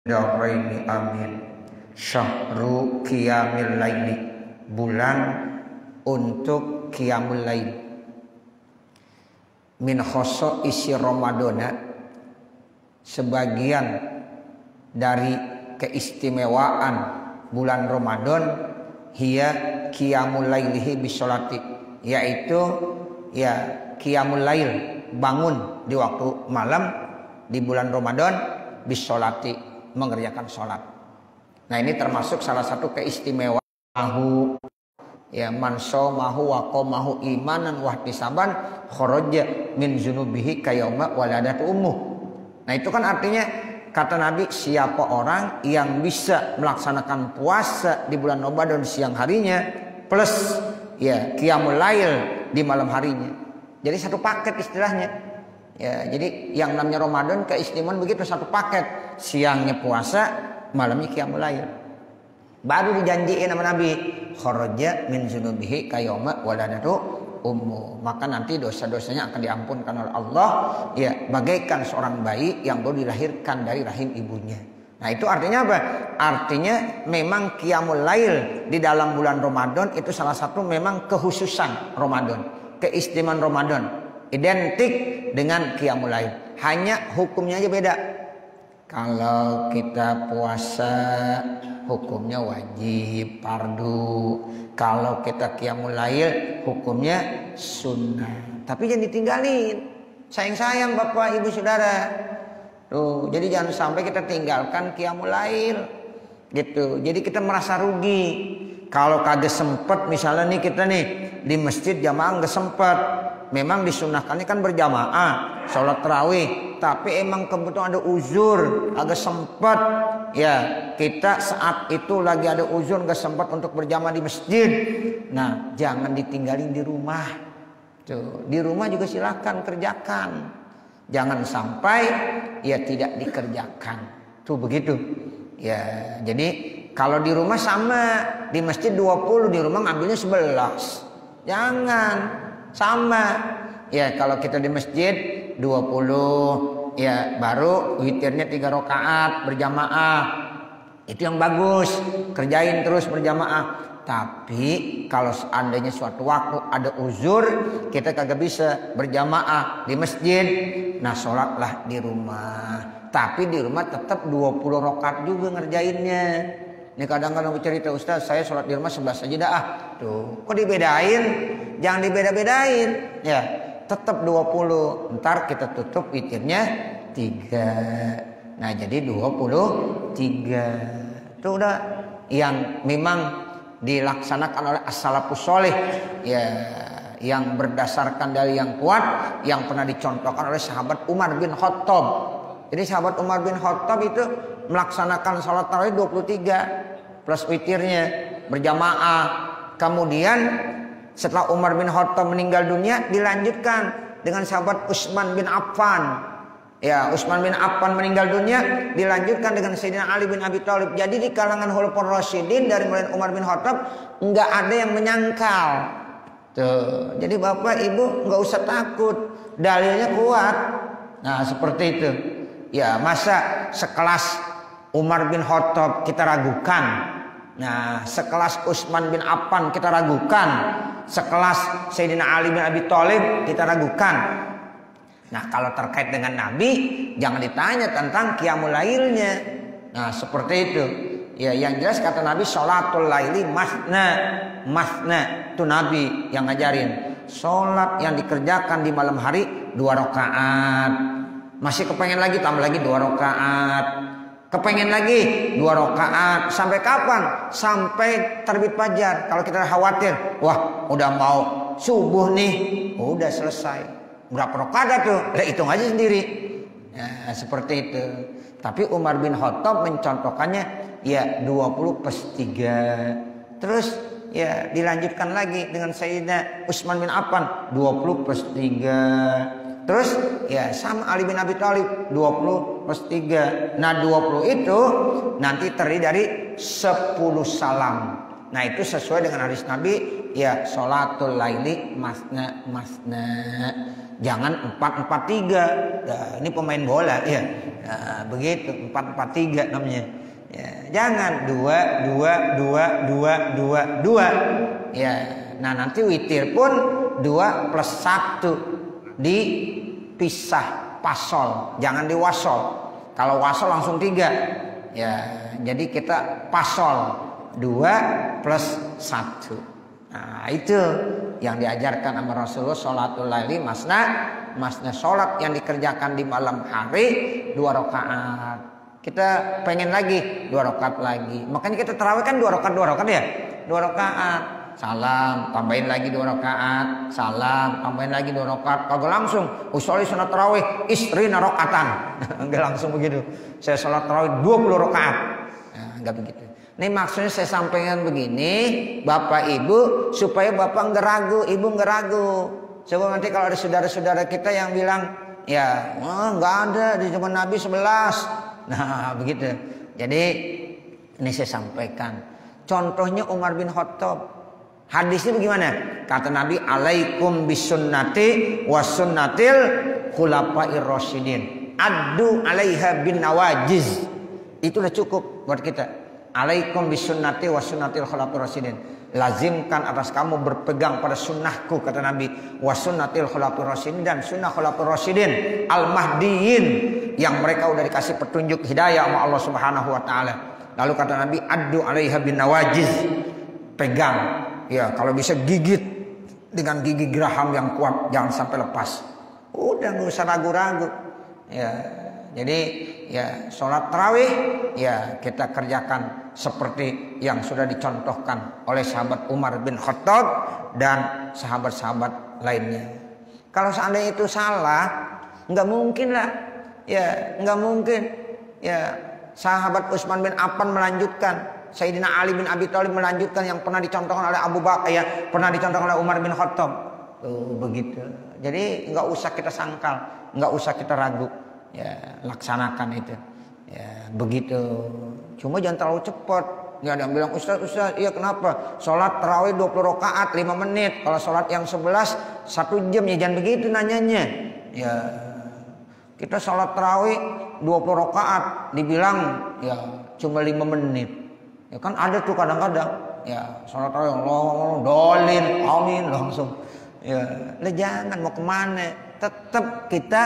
Daraini amin. Syahru qiyamil laili, bulan untuk qiyamul lail. Min khoso isi Ramadana, sebagian dari keistimewaan bulan Ramadan hiya qiyamul lailihi bisolati, yaitu qiyamul lail, bangun di waktu malam di bulan Ramadan bisolati, mengerjakan sholat. Nah, ini termasuk salah satu keistimewaan manso mahu waqomahu imanan wahtisaban kharaja min zunubihi kayauma waladatu ummuh. Nah, itu kan artinya kata Nabi, siapa orang yang bisa melaksanakan puasa di bulan Ramadan siang harinya plus qiyamul lail di malam harinya. Jadi satu paket istilahnya. Jadi yang namanya Ramadan keistimewaan begitu, satu paket, siangnya puasa, malamnya qiyamul lail. Baru dijanjiin sama Nabi, kharaja min zunubihi kayauma waladatu ummu, maka nanti dosa-dosanya akan diampunkan oleh Allah bagaikan seorang bayi yang baru dilahirkan dari rahim ibunya. Nah, itu artinya apa? Artinya memang qiyamul lail di dalam bulan Ramadan itu salah satu memang kekhususan Ramadan, keistimewaan Ramadan, identik dengan qiyamul lail. Hanya hukumnya aja beda. Kalau kita puasa hukumnya wajib, fardu. Kalau kita qiyamul lail hukumnya sunnah. Tapi jangan ditinggalin. Sayang-sayang Bapak Ibu Saudara. Tuh, jadi jangan sampai kita tinggalkan qiyamul lail. Gitu. Jadi kita merasa rugi. Kalau kagak sempet misalnya nih kita nih di masjid jamaah nggak sempet. Memang disunahkannya kan berjamaah sholat tarawih, tapi emang kebetulan ada uzur agak sempat kita saat itu lagi ada uzur gak sempat untuk berjamaah di masjid. Nah, jangan ditinggalin di rumah. Tuh, di rumah juga silakan kerjakan, jangan sampai tidak dikerjakan. Tuh begitu jadi kalau di rumah sama, di masjid 20, di rumah ngambilnya 11. Jangan sama. Kalau kita di masjid 20 baru witirnya 3 rakaat berjamaah. Itu yang bagus. Kerjain terus berjamaah. Tapi kalau seandainya suatu waktu ada uzur, kita kagak bisa berjamaah di masjid, nah sholatlah di rumah. Tapi di rumah tetap 20 rakaat juga ngerjainnya. Ini kadang-kadang cerita, Ustaz saya sholat di rumah 11 aja dah. Tuh, kok dibedain? Jangan dibeda-bedain. Tetap 20. Ntar kita tutup witirnya 3. Nah, jadi 23. Itu udah yang memang dilaksanakan oleh as-salafus sholih. Yang berdasarkan dari yang kuat, yang pernah dicontohkan oleh sahabat Umar bin Khattab. Jadi sahabat Umar bin Khattab itu melaksanakan sholat tarawih 23 plus witirnya berjamaah. Kemudian setelah Umar bin Khattab meninggal dunia, dilanjutkan dengan sahabat Utsman bin Affan. Utsman bin Affan meninggal dunia, dilanjutkan dengan Sayyidina Ali bin Abi Thalib. Jadi di kalangan Khulafaur Rasyidin dari mulai Umar bin Khattab nggak ada yang menyangkal. Tuh, jadi Bapak Ibu nggak usah takut, dalilnya kuat. Nah, seperti itu. Masa sekelas Umar bin Khattab kita ragukan. Nah, sekelas Utsman bin Affan kita ragukan. Sekelas Sayyidina Ali bin Abi Thalib kita ragukan. Nah, kalau terkait dengan Nabi, jangan ditanya tentang qiyamul lailnya. Nah, seperti itu. Yang jelas kata Nabi, sholatul laili masna. Itu Nabi yang ngajarin. Sholat yang dikerjakan di malam hari 2 rakaat. Masih kepengen lagi, tambah lagi 2 rakaat. Kepengen lagi 2 rakaat. Sampai kapan? Sampai terbit fajar. Kalau kita khawatir, wah udah mau subuh nih, udah selesai. Berapa rakaat tuh? Hitung aja sendiri. Seperti itu. Tapi Umar bin Khattab mencontohkannya 20+3. Terus dilanjutkan lagi dengan Sayyidina Utsman bin Affan 20+3. Terus sama Ali bin Abi Thalib 20+3. Nah, 20 itu nanti terdiri dari 10 salam. Nah, itu sesuai dengan hadis Nabi, sholatul laili masna. Jangan 4-4-3. Nah, ini pemain bola Nah, begitu 4-4-3 namanya. Ya, jangan 2. Ya, nah nanti witir pun 2 plus 1 dipisah pasol, jangan diwasol. Kalau wasol langsung 3. Ya, jadi kita pasol 2 plus 1. Nah, itu yang diajarkan sama Rasulullah, sholatul laili masna sholat yang dikerjakan di malam hari 2 rakaat. Kita pengen lagi 2 rakaat lagi. Makanya kita tarawih kan 2 rakaat ya. 2 rakaat. Salam, tambahin lagi 2 rakaat. Salam, tambahin lagi 2 rakaat. Kagak langsung usolli sunat tarawih isrina rakaatan. Enggak langsung begitu. Saya sholat tarawih 20 rakaat. Nah, enggak begitu. Ini maksudnya saya sampaikan begini, Bapak Ibu, supaya Bapak enggak ragu, Ibu enggak ragu. Coba nanti kalau ada saudara-saudara kita yang bilang, ya, enggak ada di zaman Nabi 11. Nah, begitu. Jadi ini saya sampaikan. Contohnya Umar bin Khattab. Hadisnya bagaimana? Kata Nabi, alaikum bisunnati wasunnatil khulafair rasyidin. Addu alaiha bin nawajiz. Itu udah cukup buat kita. Alaikum bisunnati wasunnatil khulafair rasyidin. Lazimkan atas kamu berpegang pada sunnahku, kata Nabi, wasunnatil khulafair rasyidin, dan sunnah khulafair rasyidin al-mahdiyin yang mereka udah dikasih petunjuk hidayah sama Allah Subhanahu wa taala. Lalu kata Nabi, addu alaiha bin nawajiz. Pegang. Ya, kalau bisa gigit dengan gigi geraham yang kuat, jangan sampai lepas. Udah nggak usah ragu-ragu. Ya, jadi ya sholat tarawih ya kita kerjakan seperti yang sudah dicontohkan oleh sahabat Umar bin Khattab dan sahabat-sahabat lainnya. Kalau seandainya itu salah, nggak mungkin lah. Ya, nggak mungkin. Ya, sahabat Utsman bin Affan melanjutkan, Sayyidina Ali bin Abi Thalib melanjutkan yang pernah dicontohkan oleh Abu Bakar, ya pernah dicontohkan oleh Umar bin Khattab. Begitu. Jadi nggak usah kita sangkal, nggak usah kita ragu. Ya, laksanakan itu. Ya, begitu. Cuma jangan terlalu cepat. Ya, ada yang bilang, Ustaz, iya kenapa? Sholat tarawih 20 rakaat 5 menit. Kalau sholat yang 11 1 jam, ya jangan begitu nanyanya. Ya, kita sholat tarawih 20 rakaat dibilang ya cuma 5 menit. Ya kan ada tuh kadang-kadang. Ya, sholat tarawih Allah dolin, amin langsung. Ya, lah jangan, mau kemana? Tetap kita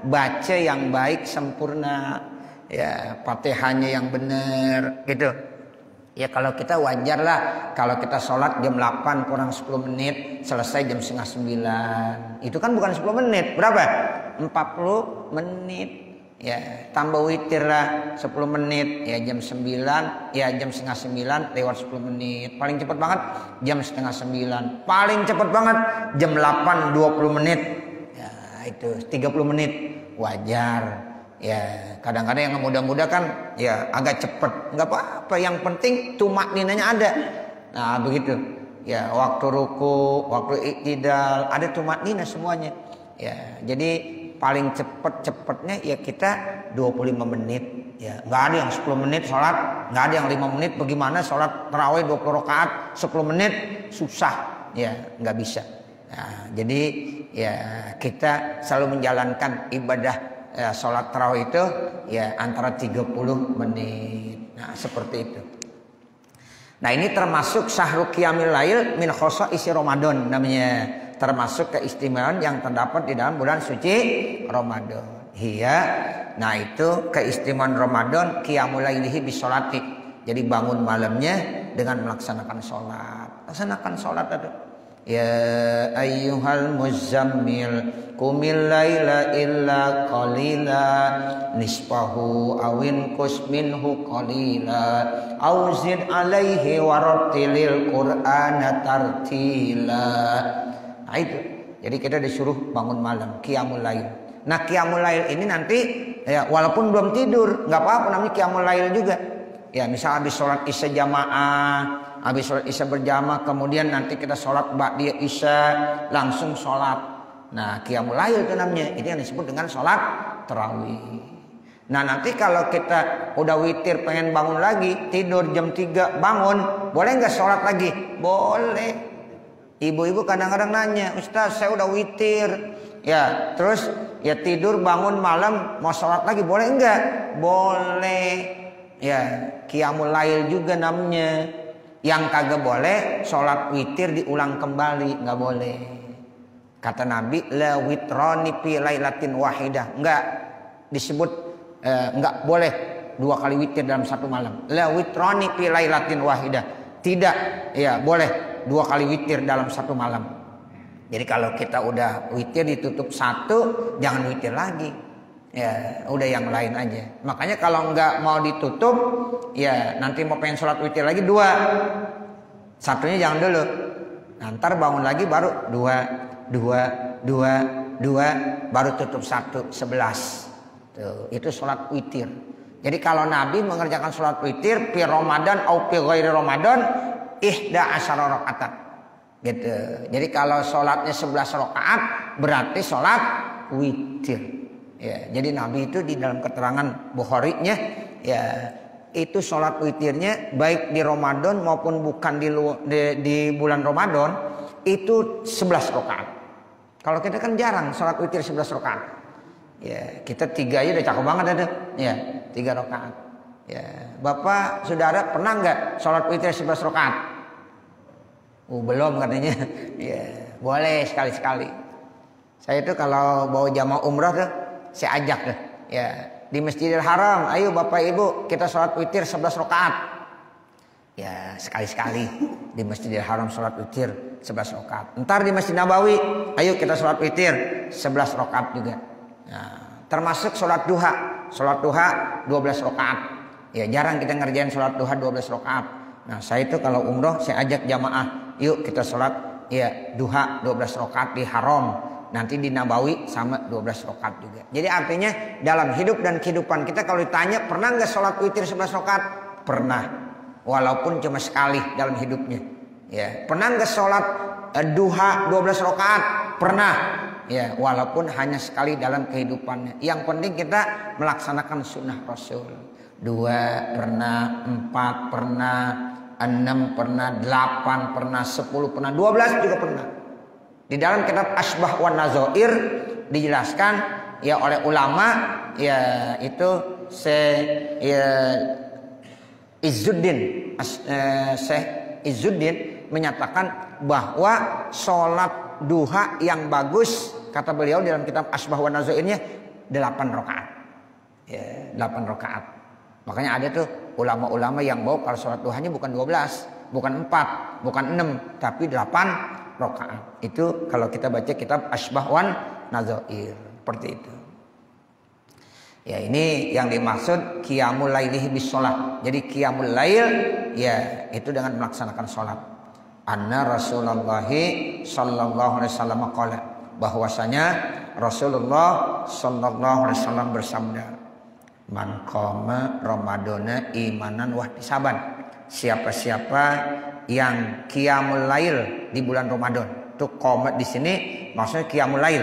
baca yang baik sempurna. Ya, Fatihahnya yang benar gitu. Ya, kalau kita wajar lah kalau kita sholat jam 8 kurang 10 menit selesai jam setengah 9. Itu kan bukan 10 menit. Berapa? 40 menit. Ya, tambah witir lah 10 menit. Ya, jam 9. Ya, jam setengah 9 lewat 10 menit. Paling cepat banget jam setengah 9. Paling cepat banget jam 8 20 menit. Ya, itu 30 menit. Wajar. Ya, kadang-kadang yang muda-muda kan ya agak cepet, nggak apa-apa. Yang penting tumakninanya ada. Nah, begitu. Ya, waktu ruku, waktu iktidal, ada tumaknina semuanya. Ya, jadi paling cepetnya ya kita 25 menit. Ya, nggak ada yang 10 menit sholat, nggak ada yang 5 menit. Bagaimana sholat tarawih 20 rakaat 10 menit, susah. Ya, nggak bisa. Nah, jadi ya kita selalu menjalankan ibadah ya, sholat tarawih itu ya antara 30 menit. Nah, seperti itu. Nah, ini termasuk syahrul qiyamil lail min khosaisi Ramadan namanya. Termasuk keistimewaan yang terdapat di dalam bulan suci Ramadan. Iya. Nah, itu keistimewaan Ramadan qiyamul lailihi bisolati. Jadi bangun malamnya dengan melaksanakan sholat. Laksanakan sholat itu. Ya ayyuhal muzammil qumil laila illa qalila nisfahu awin qus minhu qalila aw zid alaihi warattilil qur'ana tartila. Nah, itu. Jadi kita disuruh bangun malam qiyamul lail. Nah, qiyamul lail ini nanti ya walaupun belum tidur enggak apa-apa, namanya qiyamul lail juga. Ya, misal habis sholat isya jamaah, habis sholat isya berjamaah, kemudian nanti kita sholat ba'diyah isya, langsung sholat. Nah, qiyamul lail itu namanya. Ini yang disebut dengan sholat tarawih. Nah, nanti kalau kita udah witir pengen bangun lagi, tidur jam 3 bangun, boleh nggak sholat lagi? Boleh. Ibu-ibu kadang-kadang nanya, Ustaz saya udah witir. Ya, terus ya tidur bangun malam mau sholat lagi boleh enggak? Boleh. Ya, qiyamul lail juga namanya. Yang kagak boleh sholat witir diulang kembali, enggak boleh. Kata Nabi, la witrani fi lailatin wahidah. Enggak disebut enggak boleh 2 kali witir dalam satu malam. La witrani fi lailatin wahidah. Tidak, ya boleh 2 kali witir dalam satu malam. Jadi kalau kita udah witir ditutup 1, jangan witir lagi. Ya, udah yang lain aja. Makanya kalau nggak mau ditutup, ya nanti mau pengen sholat witir lagi 2. Satunya jangan dulu. Nah, ntar bangun lagi baru 2, baru tutup 1, 11. Tuh, itu sholat witir. Jadi kalau Nabi mengerjakan sholat witir fi Ramadan atau fi ghairi Ramadan, 11 rakaat. Gitu. Jadi kalau sholatnya 11 rakaat berarti sholat witir. Ya, jadi Nabi itu di dalam keterangan Bukhari-nya ya itu sholat witirnya baik di Ramadan maupun bukan di bulan Ramadan itu 11 rakaat. Kalau kita kan jarang sholat witir 11 rakaat. Ya, kita 3 aja udah cakep banget ada. Ya, 3 rakaat. Ya, Bapak, Saudara pernah nggak sholat witir 11 rakaat? Belum katanya. Ya, boleh sekali-sekali. Saya itu kalau bawa jamaah umrah tuh saya ajak tuh. Ya, di Masjidil Haram, ayo Bapak Ibu kita sholat witir 11 rakaat. Ya, sekali-sekali di Masjidil Haram sholat witir 11 rakaat. Ntar di Masjid Nabawi, ayo kita sholat witir 11 rakaat juga. Nah, termasuk sholat duha. Sholat duha 12 rakaat. Ya, jarang kita ngerjain sholat duha 12 rakaat. Nah, saya itu kalau umroh saya ajak jamaah, yuk kita sholat ya duha 12 rakaat di Haram. Nanti di Nabawi sama 12 rakaat juga. Jadi artinya dalam hidup dan kehidupan kita kalau ditanya pernah nggak sholat witir 11 rakaat? Pernah. Walaupun cuma sekali dalam hidupnya. Ya, pernah nggak sholat duha 12 rakaat? Pernah. Ya, walaupun hanya sekali dalam kehidupannya. Yang penting kita melaksanakan sunnah Rasul. 2 pernah, 4 pernah, 6 pernah, 8 pernah, 10 pernah, 12 juga pernah. Di dalam kitab Asbah wan Nazair dijelaskan ya oleh ulama ya itu Syekh Izzuddin menyatakan bahwa sholat duha yang bagus kata beliau dalam kitab Asbah wan Nazairnya 8 rakaat. Ya, 8 rakaat. Makanya ada tuh ulama-ulama yang bawa kalau sholat duhanya bukan 12, bukan 4, bukan 6, tapi 8 rakaat. Itu kalau kita baca kitab Asbah wan Nazair seperti itu. Ya, ini yang dimaksud qiyamul lailihi bis shalah. Jadi qiyamul lail ya itu dengan melaksanakan salat. Anna Rasulullah sallallahu alaihi wasallam qala, bahwasanya Rasulullah sallallahu alaihi wasallam bersabda, man qama ramadana imanan wa ihtisaban. Siapa-siapa yang qiyamul lail di bulan Ramadan. Tuh qomat di sini maksudnya qiyamul lail.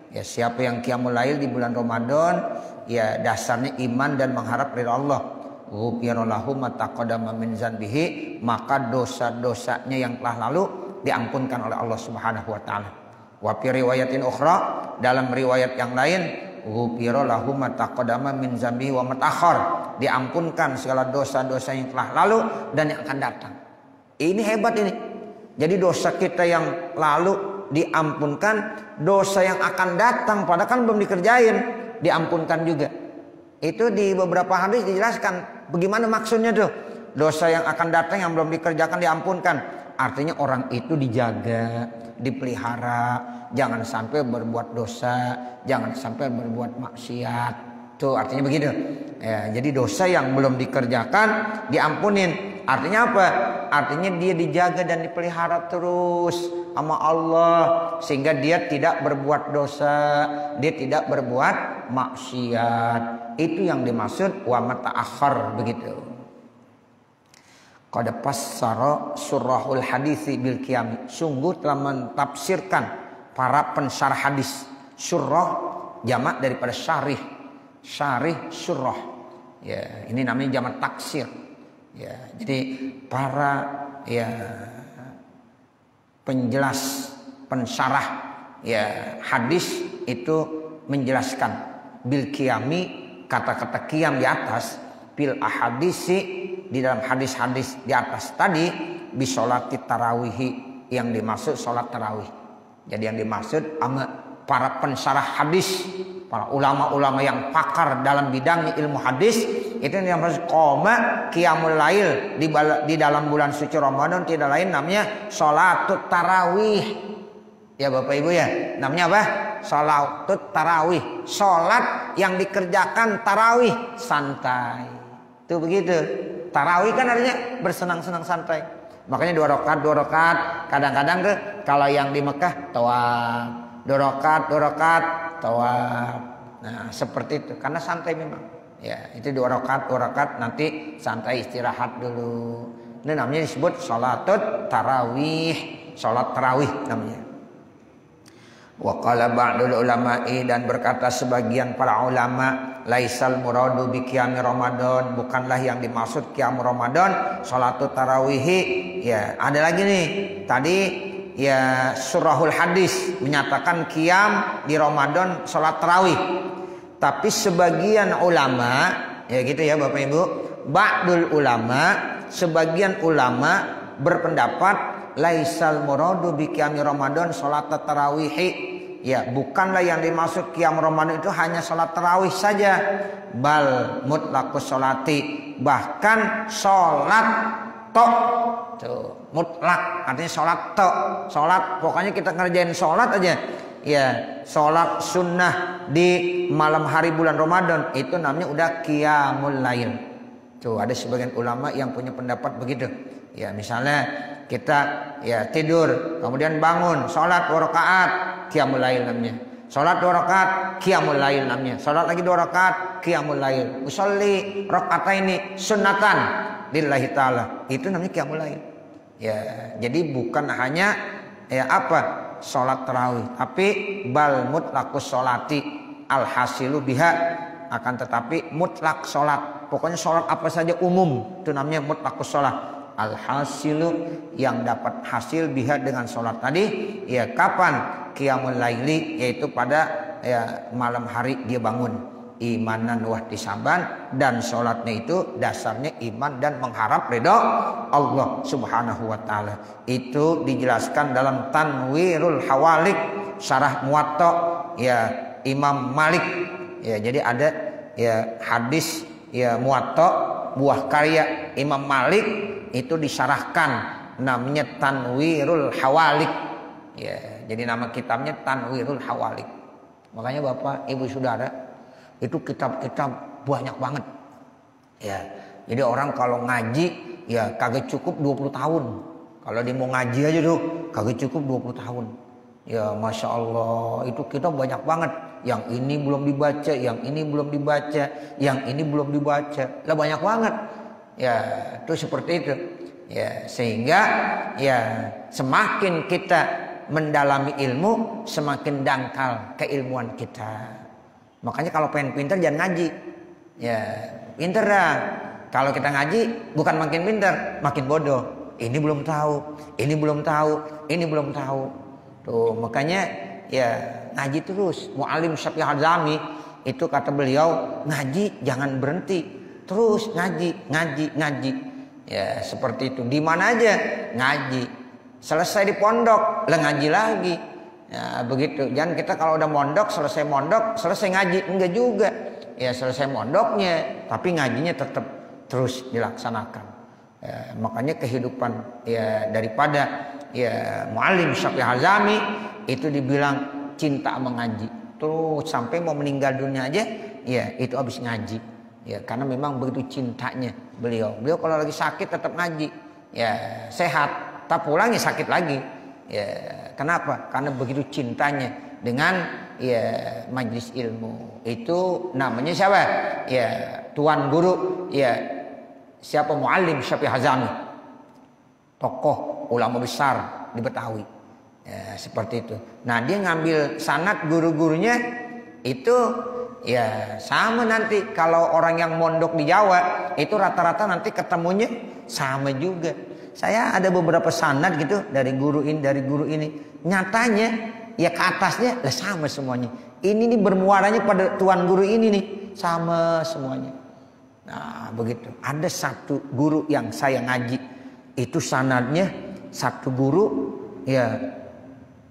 Ya, siapa yang qiyamul lail di bulan Ramadan, ya dasarnya iman dan mengharap ridha Allah. Ghufira lahu ma taqaddama min dzanbihi, maka dosa-dosanya yang telah lalu diampunkan oleh Allah Subhanahu wa taala. Wa fi riwayatin ukhra, dalam riwayat yang lain, ghufira lahu ma taqaddama min dzanbihi wa ma ta'akhkhar, diampunkan segala dosa-dosa yang telah lalu dan yang akan datang. Ini hebat ini. Jadi dosa kita yang lalu diampunkan, dosa yang akan datang padahal kan belum dikerjain diampunkan juga. Itu di beberapa hadis dijelaskan bagaimana maksudnya tuh. Dosa yang akan datang yang belum dikerjakan diampunkan. Artinya orang itu dijaga, dipelihara, jangan sampai berbuat dosa, jangan sampai berbuat maksiat. Tuh artinya begitu. Ya, jadi dosa yang belum dikerjakan diampunin. Artinya apa? Artinya dia dijaga dan dipelihara terus sama Allah sehingga dia tidak berbuat dosa, dia tidak berbuat maksiat. Itu yang dimaksud wa mata'akhir begitu. Qad fassara surahul hadisi bil qiyam. Sungguh telah mentafsirkan para pensyarah hadis. Surah jamak daripada syarih. Syarih surah. Ya, ini namanya jamak taksir. Ya, jadi para ya penjelas pensyarah ya hadis itu menjelaskan bil qiyami, kata-kata qiyam di atas, bil ahadisi, di dalam hadis-hadis di atas tadi, bisolati tarawihi, yang dimaksud sholat tarawih. Jadi yang dimaksud sama para pensarah hadis, para ulama-ulama yang pakar dalam bidang ilmu hadis, itu yang dimaksud qoma qiyamul lail di dalam bulan suci Ramadan tidak lain namanya sholatut tarawih. Ya Bapak Ibu ya, namanya apa? Sholatut tarawih, sholat yang dikerjakan tarawih santai. Itu begitu. Tarawih kan artinya bersenang-senang santai. Makanya 2 rakaat. Kadang-kadang tuh kalau yang di Mekah tawaf, 2 rakaat tawaf. Nah, seperti itu karena santai memang. Ya, itu 2 rakaat nanti santai istirahat dulu. Ini namanya disebut sholatut tarawih, sholat tarawih namanya. Wa qala ba'dul ulama'i, dan berkata sebagian para ulama, laisal muradu bi qiyami Ramadan, bukanlah yang dimaksud qiyam Ramadan salatut tarawihi. Ya, ada lagi nih. Tadi ya surahul hadis menyatakan qiyam di Ramadan salat tarawih. Tapi sebagian ulama, ya gitu ya Bapak Ibu, ba'dul ulama, sebagian ulama berpendapat laisal muradu bi qiyami Ramadan salat tarawihi. Ya, bukanlah yang dimaksud qiyam Ramadan itu hanya salat tarawih saja, bal mutlaqus sholati, bahkan salat tok. Tuh, mutlak artinya salat tok. Salat pokoknya kita ngerjain salat aja. Ya, salat sunnah di malam hari bulan Ramadan itu namanya udah qiyamul lail. Tuh, ada sebagian ulama yang punya pendapat begitu. Ya, misalnya kita ya tidur, kemudian bangun, sholat 2 rakaat, qiyamul lail namanya. Sholat 2 rakaat, qiyamul lail namanya. Sholat lagi 2 rakaat, qiyamul lail. Usolli rakataini sunnatan lillahi ta'ala. Itu namanya qiyamul lail. Ya, jadi bukan hanya ya apa? Sholat tarawih, tapi bal mutlaqus sholati, alhasilu biha, akan tetapi mutlak sholat. Pokoknya sholat apa saja umum, itu namanya mutlaqus sholat. Alhasilu, yang dapat hasil biha dengan sholat tadi, ya kapan? Qiyamul laili, yaitu pada ya malam hari dia bangun, imanan wahtisaban, dan sholatnya itu dasarnya iman dan mengharap ridha Allah subhanahu wa ta'ala. Itu dijelaskan dalam Tanwirul Hawalik, syarah Muwatta ya Imam Malik. Ya, jadi ada ya hadis ya Muwatta, buah karya Imam Malik, itu disyarahkan namanya Tanwirul Hawalik. Ya, jadi nama kitabnya Tanwirul Hawalik. Makanya Bapak, Ibu, Saudara, itu kitab-kitab banyak banget. Ya, jadi orang kalau ngaji ya kagak cukup 20 tahun. Kalau dia mau ngaji aja tuh kagak cukup 20 tahun. Ya, Masya Allah, itu kitab banyak banget. Yang ini belum dibaca, yang ini belum dibaca, yang ini belum dibaca. Lah banyak banget. Ya, itu seperti itu. Ya, sehingga ya semakin kita mendalami ilmu, semakin dangkal keilmuan kita. Makanya kalau pengen pintar jangan ngaji. Ya, pintar dah. Kalau kita ngaji bukan makin pintar, makin bodoh. Ini belum tahu, ini belum tahu, ini belum tahu. Tuh, makanya ya ngaji terus. Mu'allim Syafi'i Hazami itu kata beliau, ngaji jangan berhenti. Terus ngaji. Ya, seperti itu. Di mana aja ngaji. Selesai di pondok, lah ngaji lagi. Ya, begitu. Jangan kita kalau udah mondok, selesai ngaji. Enggak juga. Ya, selesai mondoknya, tapi ngajinya tetap terus dilaksanakan. Ya, makanya kehidupan ya daripada ya Mu'allim Syafi'i Hazami itu dibilang cinta mengaji. Terus sampai mau meninggal dunia aja, ya itu habis ngaji. Ya, karena memang begitu cintanya beliau. Beliau kalau lagi sakit tetap ngaji. Ya, sehat, tak pulang ya sakit lagi. Ya, kenapa? Karena begitu cintanya dengan ya majelis ilmu. Itu namanya siapa? Ya, tuan guru ya siapa? Mu'allim Syafi'i Hazami. Tokoh ulama besar di Betawi. Ya, seperti itu. Nah, dia ngambil sanad guru-gurunya itu ya sama nanti kalau orang yang mondok di Jawa itu rata-rata nanti ketemunya sama juga. Saya ada beberapa sanad gitu dari guru ini. Nyatanya ya ke atasnya lah sama semuanya. ini nih bermuaranya pada tuan guru ini nih, sama semuanya. Nah begitu. Ada satu guru yang saya ngaji, itu sanadnya satu guru ya,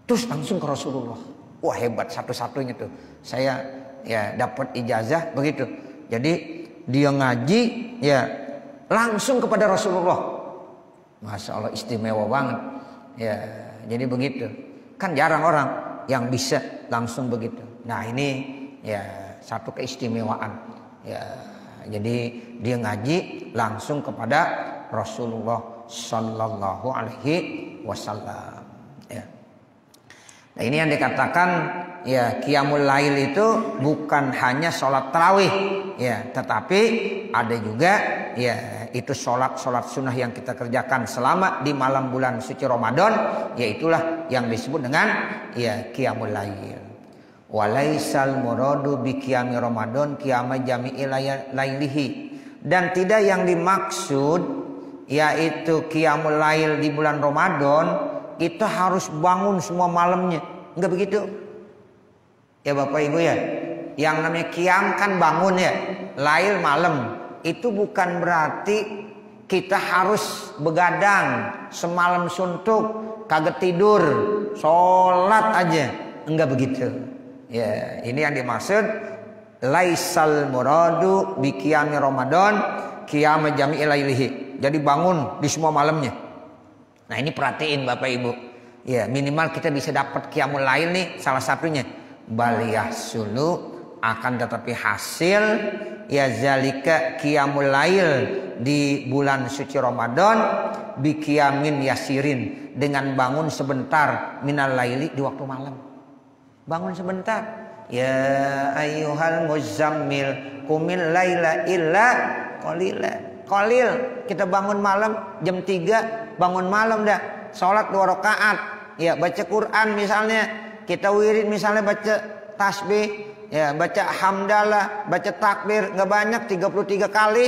terus langsung ke Rasulullah. Wah hebat, satu-satunya tuh. Saya ya dapat ijazah begitu. Jadi dia ngaji ya langsung kepada Rasulullah. Masya Allah istimewa banget. Ya jadi begitu. Kan jarang orang yang bisa langsung begitu. Nah ini ya satu keistimewaan. Ya jadi dia ngaji langsung kepada Rasulullah Sallallahu Alaihi Wasallam. Ya. Nah ini yang dikatakan ya qiyamul lail itu bukan hanya sholat tarawih ya, tetapi ada juga ya itu sholat sunnah yang kita kerjakan selama di malam bulan suci Ramadan, yaitulah yang disebut dengan ya qiyamul lail. Walaisal muradu bi qiyami Ramadan qiyama jami'i lailihi, dan tidak yang dimaksud yaitu qiyamul lail di bulan Ramadan kita harus bangun semua malamnya, enggak begitu ya Bapak Ibu ya. Yang namanya qiyam kan bangun ya, lail malam. Itu bukan berarti kita harus begadang semalam suntuk kagak tidur sholat aja, enggak begitu ya. Ini yang dimaksud laisal muradu bi qiyami Ramadan qiyam jami'i lailihi, jadi bangun di semua malamnya. Nah ini perhatiin Bapak Ibu ya, minimal kita bisa dapat qiyamul lail nih salah satunya. Baliyah sulu akan tetapi hasil ya zalika qiyamul lail di bulan suci Ramadan bi qiyamin yasirin, dengan bangun sebentar minal laili di waktu malam. Bangun sebentar. Ya ayyuhal muzammil qumil laila illa qalila. Qalil, kita bangun malam jam 3, bangun malam dah. Salat 2 rakaat. Ya, baca Quran misalnya, kita wirid misalnya baca tasbih, ya, baca hamdalah, baca takbir enggak banyak 33 kali,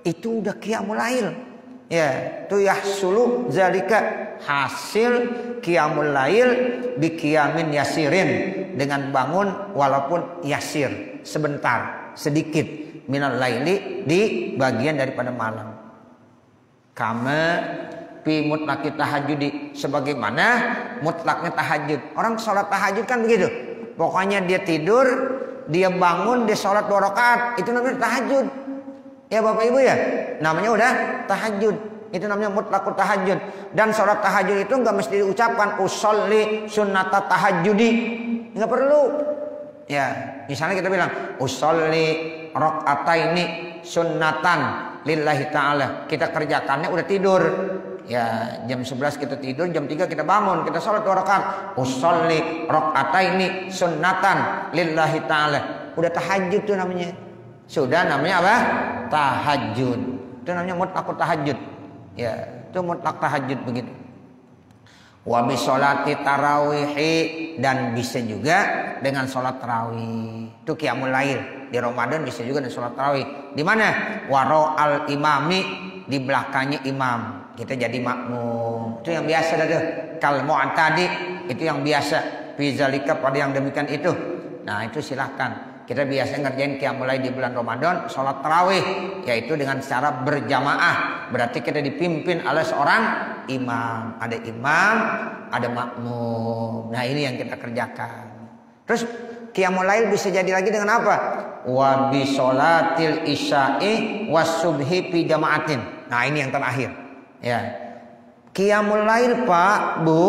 itu udah qiyamul lail. Ya, itu yahsulu zalika, hasil qiyamul lail bi qiyamin yasirin, dengan bangun walaupun yasir, sebentar, sedikit, minal laili, di bagian daripada malam. Kama fi mutlaqi tahajudi, sebagaimana mutlaknya tahajud. Orang sholat tahajud kan begitu. Pokoknya dia tidur, dia bangun, dia sholat 2 rakaat, itu namanya tahajud. Ya Bapak Ibu ya, namanya udah tahajud. Itu namanya mutlaqut tahajud. Dan sholat tahajud itu enggak mesti diucapkan usolli sunnata tahajudi, enggak perlu. Ya, misalnya kita bilang usolli rakaataini sunnatan lillahi ta'ala, kita kerjakannya udah tidur. Ya jam 11 kita tidur, jam 3 kita bangun, kita sholat 2 rakaat. Usolli rakaataini sunnatan lillahi ta'ala, udah tahajud tuh namanya. Sudah namanya apa? Tahajud. Itu namanya mutlaqut tahajud. Ya, itu mutlak tahajud begitu. Wa bi sholati tarawihi, dan bisa juga dengan sholat tarawih. Itu qiyamul lail di Ramadan, bisa juga dengan sholat tarawih. Di mana? Waro al imami, di belakangnya imam. Kita jadi makmum. Itu yang biasa dah tuh. Kal mu'tadi, itu yang biasa. Fi zalika, pada yang demikian itu. Nah, itu silahkan. Kita biasa ngerjain qiyamul lail di bulan Ramadan, sholat tarawih, yaitu dengan cara berjamaah. Berarti kita dipimpin oleh seorang imam. Ada imam, ada makmum. Nah ini yang kita kerjakan. Terus qiyamul lail bisa jadi lagi dengan apa? Wa bi sholatil isya'i was subhi fi jama'atin. Nah ini yang terakhir. Ya. Qiyamul lail Pak, Bu,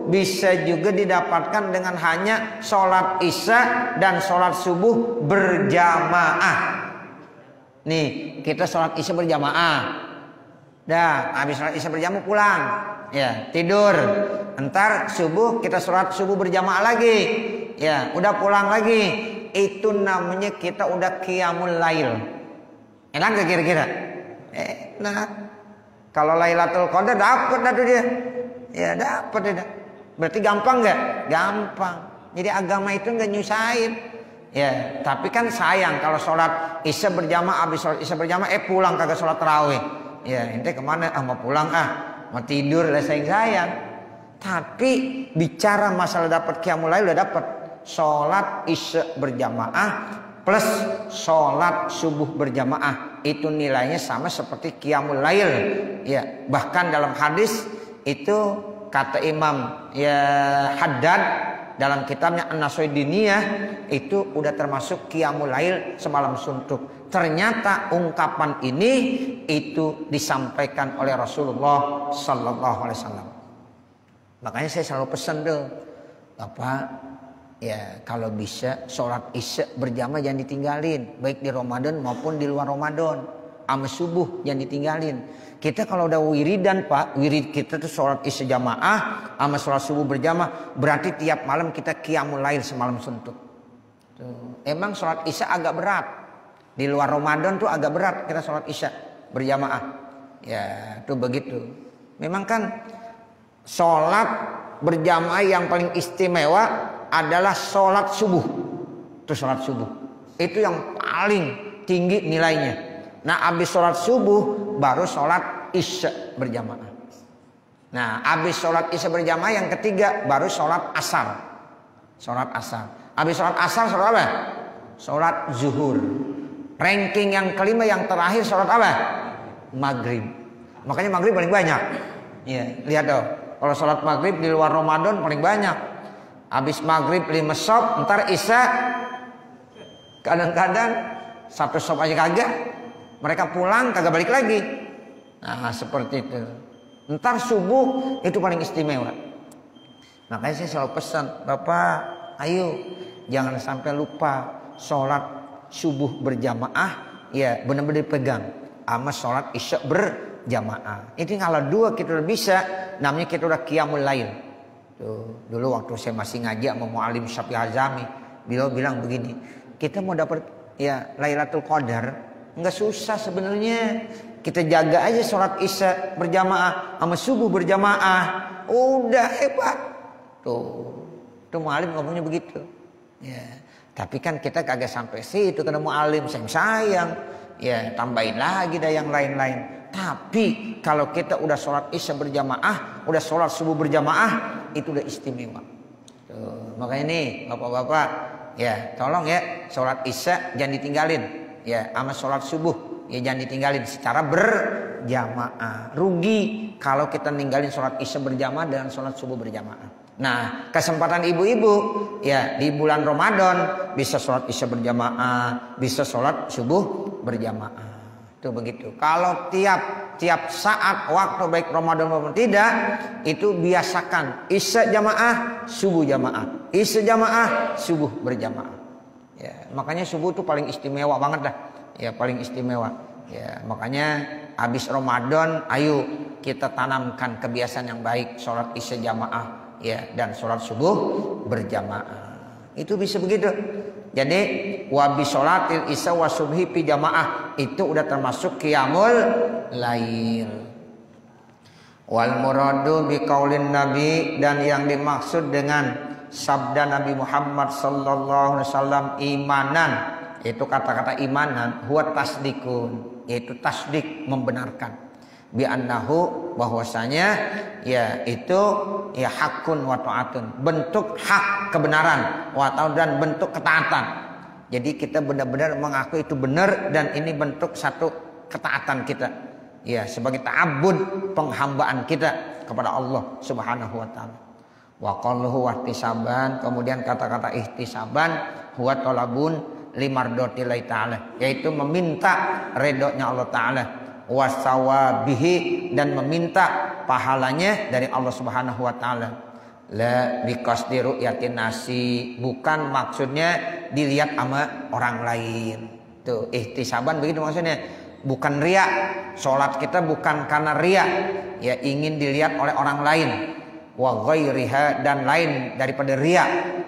bisa juga didapatkan dengan hanya sholat isya dan sholat subuh berjamaah. Nih, kita sholat isya berjamaah. Dah, habis sholat isya berjamaah pulang. Ya, tidur. Entar subuh kita sholat subuh berjamaah lagi. Ya, udah pulang lagi. Itu namanya kita udah qiyamul lail. Enak gak kira-kira? Enak. Kalau Lailatul Qadar dapat dah tuh dia. Ya dapat dia. Berarti gampang nggak? Gampang. Jadi agama itu nggak nyusahin. Ya, tapi kan sayang kalau sholat isya berjamaah, habis sholat isya berjamaah pulang kagak sholat tarawih. Ya, ente kemana? Mau pulang mau tidur lah, sayang. Tapi bicara masalah dapat qiyamul lail udah dapat. sholat isya berjamaah plus sholat subuh berjamaah itu nilainya sama seperti qiyamul lail. Ya, bahkan dalam hadis itu kata Imam ya Haddad dalam kitabnya An-Nasaidiniyah itu udah termasuk qiyamul lail semalam suntuk. Ternyata ungkapan ini itu disampaikan oleh Rasulullah sallallahu alaihi wasallam. Makanya saya selalu pesan tuh, Bapak, ya kalau bisa sholat isya berjamaah jangan ditinggalin, baik di Ramadan maupun di luar Ramadan. Sama subuh jangan ditinggalin. Kita kalau udah wiridan Pak, wirid kita tuh sholat isya jamaah sama sholat subuh berjamaah, berarti tiap malam kita qiyamul lail semalam suntuk. Tuh. Emang sholat isya agak berat. Di luar Ramadan tuh agak berat kita sholat isya berjamaah. Ya tuh begitu. Memang kan sholat berjamaah yang paling istimewa adalah sholat subuh. Itu sholat subuh. Itu yang paling tinggi nilainya. Nah habis sholat subuh baru sholat isya berjamaah. Nah habis sholat isya berjamaah yang ketiga baru sholat asar. Sholat asar. Habis sholat asar sholat apa? Sholat zuhur. Ranking yang kelima yang terakhir sholat apa? Maghrib. Makanya maghrib paling banyak. Ya, lihat dong. Kalau sholat maghrib di luar Ramadan paling banyak. Habis maghrib 5 shop, ntar isya kadang-kadang 1 shop aja kagak. Mereka pulang kagak balik lagi. Nah seperti itu. Ntar subuh itu paling istimewa. Makanya saya selalu pesan, Bapak, ayo jangan sampai lupa sholat subuh berjamaah, ya benar-benar dipegang sama sholat isya berjamaah. Ini kalau 2 kita udah bisa, namanya kita udah qiyamul lail. Tuh, dulu waktu saya masih ngaji sama Mu'alim Syafi'i Azami, beliau bilang begini, kita mau dapat ya Lailatul Qadar, nggak susah sebenarnya. Kita jaga aja sholat isya berjamaah sama subuh berjamaah, udah hebat. Tuh Mu'alim ngomongnya begitu. Ya. Tapi kan kita kagak sampai situ karena Mu'alim sayang. Ya tambahin lagi dah yang lain-lain. Tapi kalau kita udah sholat isya berjamaah, udah sholat subuh berjamaah, itu udah istimewa. Tuh, makanya nih bapak-bapak, ya tolong ya sholat isya jangan ditinggalin. Ya sama sholat subuh ya jangan ditinggalin secara berjamaah. Rugi kalau kita ninggalin sholat isya berjamaah dan sholat subuh berjamaah. Nah kesempatan ibu-ibu ya di bulan Ramadan bisa sholat isya berjamaah, bisa sholat subuh berjamaah. Itu begitu. Kalau tiap saat waktu baik Ramadan maupun tidak itu biasakan isya jamaah, subuh jamaah, isya jamaah, subuh berjamaah. Ya makanya subuh itu paling istimewa banget dah. Ya paling istimewa. Ya makanya habis Ramadan ayo kita tanamkan kebiasaan yang baik sholat isya jamaah. Ya dan sholat subuh berjamaah itu bisa begitu. Jadi wabi sholatil isya wa subhi pi jamaah itu udah termasuk qiyamul lail. Wal muradu bi qaulin nabi, dan yang dimaksud dengan sabda Nabi Muhammad sallallahu alaihi wasallam imanan, itu kata-kata imanan huwa tasdikun, yaitu tasdik membenarkan. Bi annahu bahwasanya ya itu ya hakun wa taatun, bentuk hak kebenaran wa taatun dan bentuk ketaatan. Jadi kita benar-benar mengaku itu benar dan ini bentuk satu ketaatan kita ya sebagai ta'abbud, penghambaan kita kepada Allah Subhanahu wa taala. Wa qalluhu ihtisaban, kemudian kata-kata ihtisaban huwa talabun limardatillahi taala, yaitu meminta ridhonya Allah taala, wasawabihi dan meminta pahalanya dari Allah Subhanahu wa taala. La biqasdi ru'yatin nasi, bukan maksudnya dilihat sama orang lain. Tuh ihtisaban begitu maksudnya. Bukan riya. Salat kita bukan karena riya, ya ingin dilihat oleh orang lain. Wa ghairiha, dan lain daripada riya.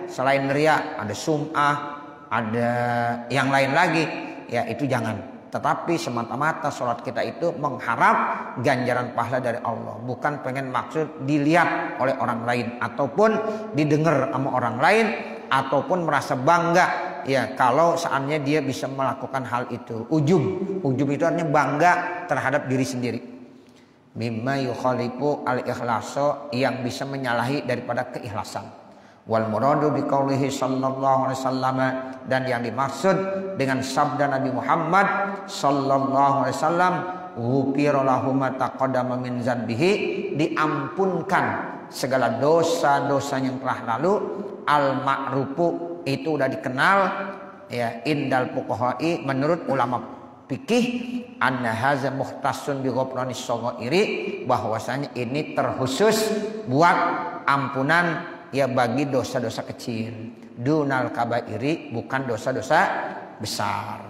Selain riya ada sum'ah, ada yang lain lagi. Ya itu jangan. Tetapi semata-mata sholat kita itu mengharap ganjaran pahala dari Allah. Bukan pengen maksud dilihat oleh orang lain. Ataupun didengar sama orang lain. Ataupun merasa bangga. Ya kalau seandainya dia bisa melakukan hal itu. Ujub. Ujub itu artinya bangga terhadap diri sendiri. Mimma yukhalifu al-ikhlaso, yang bisa menyalahi daripada keikhlasan. Wal muradu biqaulihi sallallahu alaihi wasallam, dan yang dimaksud dengan sabda Nabi Muhammad sallallahu alaihi wasallam, ghufira lahum ma taqaddama min dzanbihi, diampunkan segala dosa-dosa yang telah lalu. Al ma'rufu, itu udah dikenal ya, indal fuqaha'i, menurut ulama fikih, anna hadza muhtasun bi ghufranis shaghairi, bahwasanya ini terkhusus buat ampunan ya bagi dosa-dosa kecil, dunal kabairi, bukan dosa-dosa besar.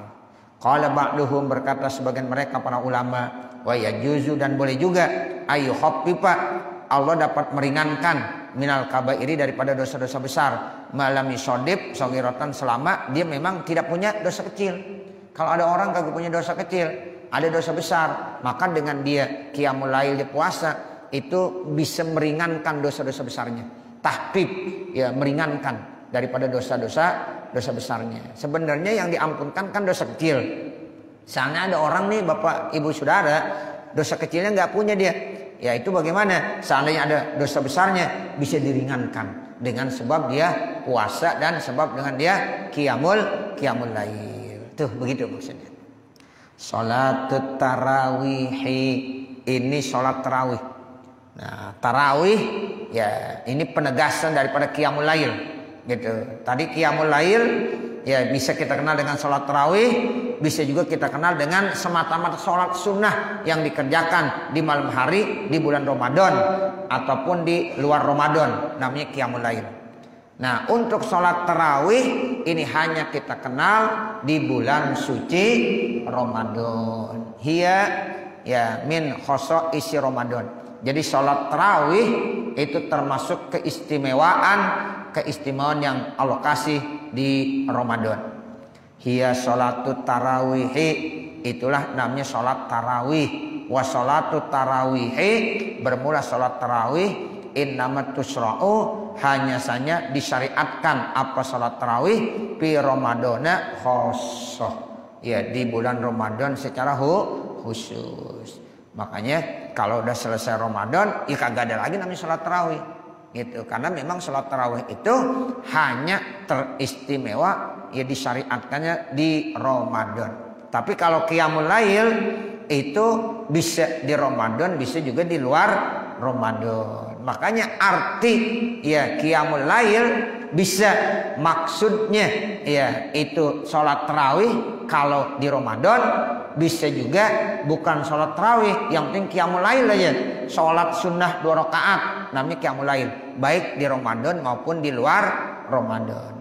Qala ba'duhum, berkata sebagian mereka para ulama, wa yajuzu, dan boleh juga, ayu khaffifa, Allah dapat meringankan minal kabairi, daripada dosa-dosa besar, malam yusodib saghiratan, selama dia memang tidak punya dosa kecil. Kalau ada orang kagak punya dosa kecil, ada dosa besar, maka dengan dia qiyamul lail, dia puasa, itu bisa meringankan dosa-dosa besarnya. Tahfif, ya, meringankan daripada dosa-dosa besarnya. Sebenarnya yang diampunkan kan dosa kecil. Misalnya ada orang nih, bapak ibu saudara, dosa kecilnya nggak punya dia, ya itu bagaimana? Seandainya ada dosa besarnya, bisa diringankan dengan sebab dia puasa dan sebab dengan dia qiyamul lail. Tuh begitu maksudnya. Salatut tarawihi, ini salat tarawih. Nah, tarawih ya ini penegasan daripada qiyamul lail gitu. Tadi qiyamul lail ya bisa kita kenal dengan salat tarawih, bisa juga kita kenal dengan semata-mata salat sunnah yang dikerjakan di malam hari di bulan Ramadan ataupun di luar Ramadan, namanya qiyamul lail. Nah, untuk salat tarawih ini hanya kita kenal di bulan suci Ramadan. Hiya ya min khoso isi Ramadan. Jadi sholat tarawih itu termasuk keistimewaan yang Allah kasih di Ramadan. Hiya sholatut tarawihi, itulah namanya sholat tarawih. Wa sholatut tarawihi, bermula sholat tarawih, innamat tusra'u, hanya saja disyariatkan apa sholat tarawih fi Ramadana khosoh, ya di bulan Ramadan secara khusus. Makanya kalau udah selesai Ramadan, ya kagak ada lagi namanya sholat tarawih gitu. Karena memang sholat tarawih itu hanya teristimewa ya disyariatkannya di Ramadan. Tapi kalau qiyamul lail itu bisa di Ramadan, bisa juga di luar Ramadan. Makanya arti ya qiyamul lail bisa maksudnya ya itu sholat tarawih kalau di Ramadan, bisa juga bukan sholat tarawih, yang penting qiyamul lail aja, sholat sunnah 2 rakaat, namanya qiyamul lail, baik di Ramadan maupun di luar Ramadan.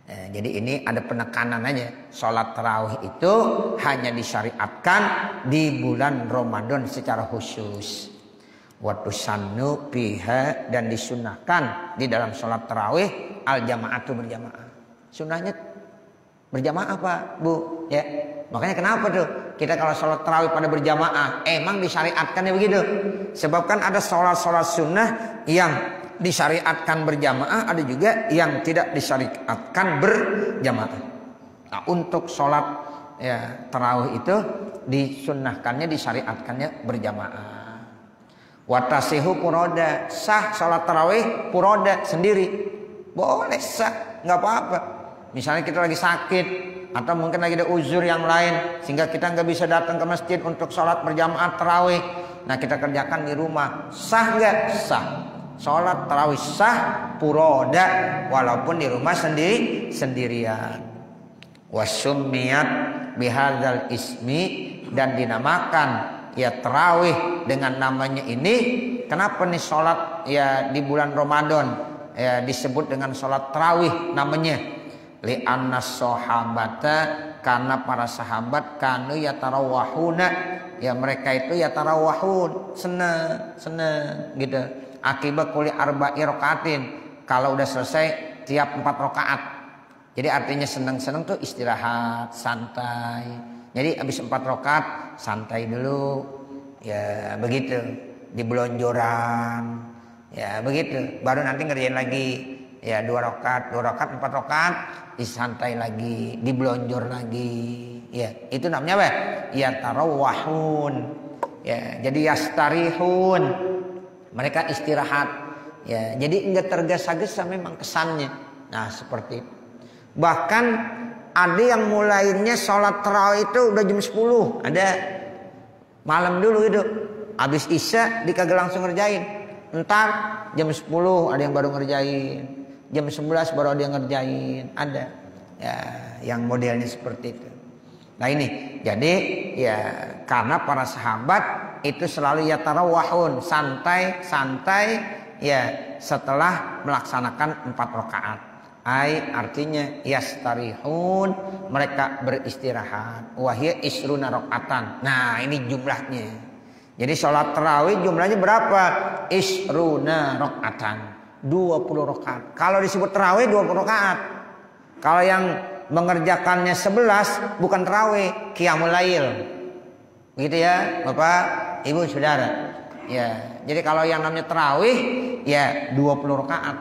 Nah, jadi ini ada penekanan aja, sholat tarawih itu hanya disyariatkan di bulan Ramadan secara khusus. Waktu sannu biha, dan disunahkan di dalam sholat tarawih al jamaatu, berjamaah. Sunnahnya berjamaah Pak Bu ya. Makanya kenapa tuh kita kalau sholat tarawih pada berjamaah, emang disyariatkannya begitu. Sebab kan ada sholat sunnah yang disyariatkan berjamaah, ada juga yang tidak disyariatkan berjamaah. Nah, untuk sholat ya tarawih itu disunnahkannya, disyariatkannya berjamaah. Watasihu puroda, sah sholat tarawih puroda sendiri, boleh sah, nggak apa-apa. Misalnya kita lagi sakit atau mungkin lagi ada uzur yang lain sehingga kita nggak bisa datang ke masjid untuk sholat berjamaah tarawih. Nah, kita kerjakan di rumah, sah nggak? Sah. Sholat tarawih sah puroda walaupun di rumah sendirian. Wasummiyat bihadzal ismi, dan dinamakan ya tarawih dengan namanya ini. Kenapa nih sholat ya di bulan Ramadan ya disebut dengan sholat tarawih namanya? Li'anna sahabata, karena para sahabat kanu yatarawahuna, ya mereka itu yatarawahun, seneng gitu. Akibat kuli arba'i rokaatin, kalau udah selesai tiap 4 rakaat. Jadi artinya seneng-seneng tuh istirahat, santai. Jadi habis 4 rakaat santai dulu, ya begitu, di belonjoran, ya begitu. Baru nanti ngerjain lagi, ya 2 rakaat, 4 rakaat, disantai lagi, di belonjor lagi, ya itu namanya apa? Ya tarawahun, ya jadi yastarihun, mereka istirahat, Ya, jadi enggak tergesa-gesa memang kesannya. Nah, seperti itu. Bahkan ada yang mulainya sholat tarawih itu udah jam 10. Ada malam dulu itu. Habis isya dia kagak langsung ngerjain. Entar jam 10 ada yang baru ngerjain. Jam 11 baru ada yang ngerjain. Ada. Ya, yang modelnya seperti itu. Nah ini, jadi ya karena para sahabat itu selalu ya tarawahun, santai-santai ya setelah melaksanakan 4 rakaat. Artinya yastarihun, mereka beristirahat. Wahya isruna rakaatan. Nah ini jumlahnya. Jadi sholat tarawih jumlahnya berapa? Isruna rakaatan, 20 rakaat. Kalau disebut tarawih 20 rakaat. Kalau yang mengerjakannya 11 bukan tarawih, qiyamul lail. Begitu ya, Bapak, Ibu, Saudara. Ya, jadi kalau yang namanya tarawih ya 20 rakaat.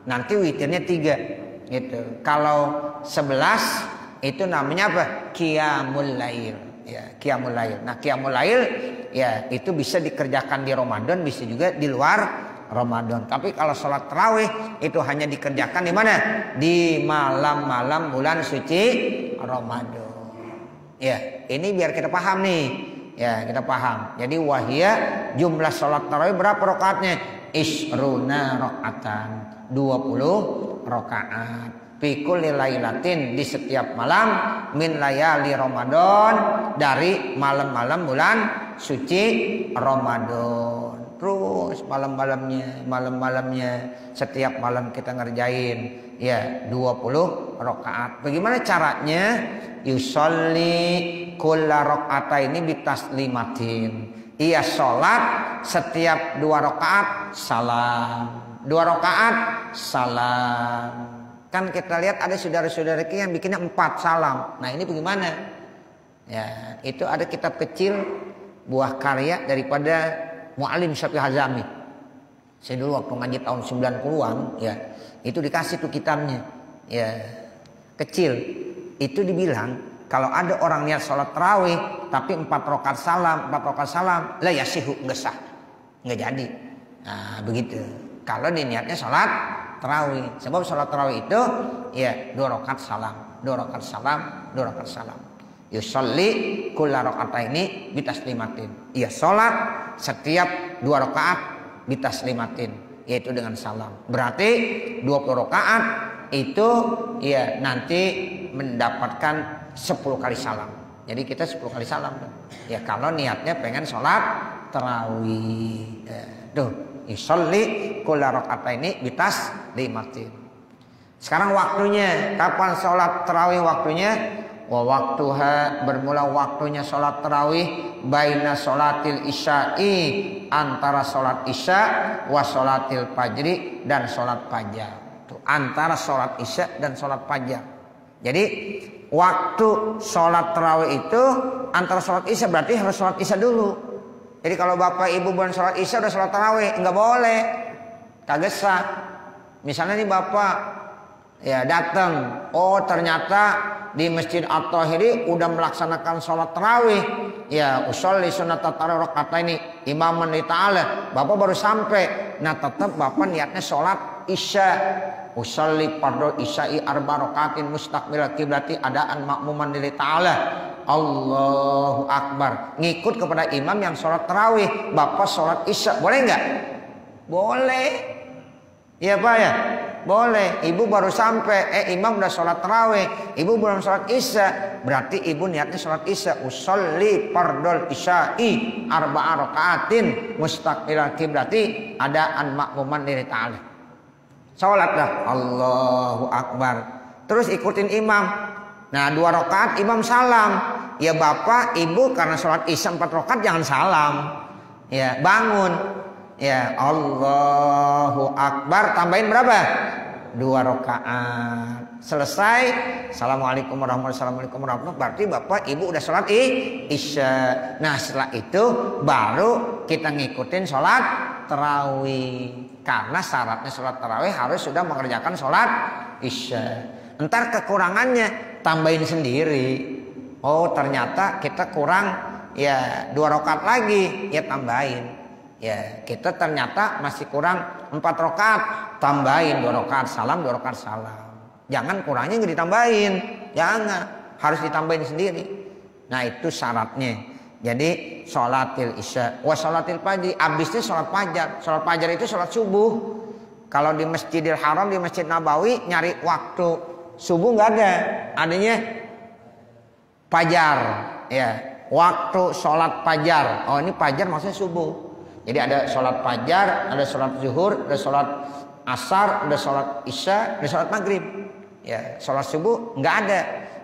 Nanti witirnya 3 gitu. Kalau 11 itu namanya apa? Qiyamul lail. Ya, qiyamul lail. Nah, qiyamul lail ya itu bisa dikerjakan di Ramadan, bisa juga di luar Ramadan. Tapi kalau sholat tarawih itu hanya dikerjakan di mana? Di malam-malam bulan suci Ramadan. Ya, ini biar kita paham nih. Ya, kita paham. Jadi wahya jumlah sholat tarawih berapa rakaatnya? Isruna rakaatan, 20 rakaat. Fi kulli lailatin, di setiap malam, min layali Ramadan, dari malam-malam bulan suci Ramadan. Terus malam-malamnya setiap malam kita ngerjain ya 20 rakaat. Bagaimana caranya? Yusolli kulla rakaataini bitaslimatin. Ia sholat setiap 2 rakaat salam, 2 rakaat salam. Kan kita lihat ada saudara-saudara kita yang bikinnya 4 salam. Nah ini bagaimana? Ya itu ada kitab kecil buah karya daripada Mu'allim Syafi'i Hazami. Saya dulu waktu ngaji tahun 90-an ya, itu dikasih tuh kitabnya. Ya, kecil. Itu dibilang kalau ada orang niat sholat tarawih tapi 4 rakaat salam, la yasihu, enggak sah. Enggak jadi. Nah, begitu. Kalau niatnya sholat tarawih. Sebab sholat tarawih itu ya 2 rakaat salam, 2 rakaat salam, 2 rakaat salam. Yusolli kulla rakaataini bitaslimatin. Ia sholat setiap 2 rakaat bitaslimatin, yaitu dengan salam. Berarti 20 rakaat itu ya nanti mendapatkan 10 kali salam. Jadi kita 10 kali salam. Ya kalau niatnya pengen sholat tarawih. Tuh, yusolli kulla rakaataini bitaslimatin. Sekarang waktunya, kapan sholat tarawih waktunya? Wa waktuha, bermula waktunya sholat tarawih baina sholatil isya'i, antara sholat isya wa sholatil fajri, dan sholat fajar. Tuh, antara sholat isya dan sholat fajar. Jadi waktu sholat tarawih itu antara sholat isya, berarti harus sholat isya dulu. Jadi kalau bapak ibu bukan sholat isya udah sholat tarawih, nggak boleh, kagak sah. Misalnya nih bapak ya datang, oh ternyata di Masjid At-Tahiri udah melaksanakan sholat tarawih, ya usolli sunnatat tarawih rakaataini imaman li ta'ala, bapak baru sampai. Nah tetap bapak niatnya sholat isya, usolli fardhu isya'i arba rakaatin mustaqbil kiblati adaan makmuman li ta'ala, Allahu Akbar, ngikut kepada imam yang sholat tarawih. Bapak sholat isya boleh nggak? Boleh. Iya Pak ya? Boleh. Ibu baru sampai, imam udah sholat tarawih, ibu belum sholat isya, berarti ibu niatnya sholat isya. Usolli fardhul isya'i arba'a rakaatin mustaqbilal kiblati adaan makmuman li ta'ala. Sholat dah, Allahu Akbar. Terus ikutin imam. Nah 2 rakaat imam salam. Ya bapak ibu karena sholat isya 4 rakaat jangan salam. Ya bangun. Ya Allahu Akbar, tambahin berapa? 2 rakaat. Selesai, Assalamualaikum warahmatullahi wabarakatuh. Berarti bapak ibu udah sholat isya. Nah setelah itu baru kita ngikutin sholat tarawih. Karena syaratnya sholat tarawih harus sudah mengerjakan sholat isya. Entar kekurangannya tambahin sendiri. Oh ternyata kita kurang ya 2 rakaat lagi, ya tambahin. Ya, kita ternyata masih kurang 4 rakaat, tambahin 2 rakaat salam, 2 rakaat salam. Jangan kurangnya nggak ditambahin, jangan, harus ditambahin sendiri. Nah itu syaratnya. Jadi sholatil isya wa sholatil fajri, abisnya sholat fajar. Sholat fajar itu sholat subuh. Kalau di Masjidil Haram, di Masjid Nabawi nyari waktu subuh nggak ada, adanya fajar. Ya, waktu sholat fajar. Oh ini fajar maksudnya subuh. Jadi ada sholat fajar, ada sholat zuhur, ada sholat asar, ada sholat isya, ada sholat maghrib. Ya, sholat subuh nggak ada.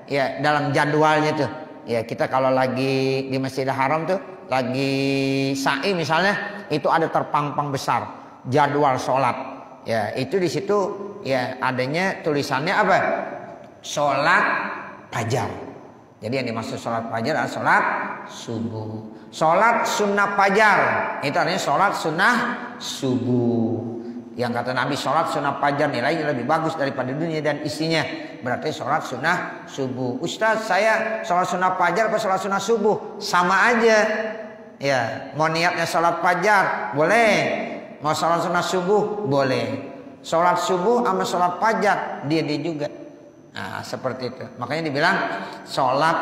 Ya, dalam jadwalnya tuh. Ya, kita kalau lagi di Masjidil Haram tuh, lagi sa'i misalnya, itu ada terpampang besar jadwal sholat. Ya, itu di situ ya adanya tulisannya apa? Sholat fajar. Jadi yang dimaksud sholat fajar adalah sholat subuh. Sholat sunnah fajar itu artinya sholat sunnah subuh. Yang kata Nabi sholat sunnah fajar nilainya lebih bagus daripada dunia dan isinya. Berarti sholat sunnah subuh. Ustaz saya sholat sunnah fajar apa sholat sunnah subuh? Sama aja. Ya, mau niatnya sholat fajar boleh, mau sholat sunnah subuh boleh. Sholat subuh sama sholat fajar dia juga. Nah seperti itu. Makanya dibilang sholat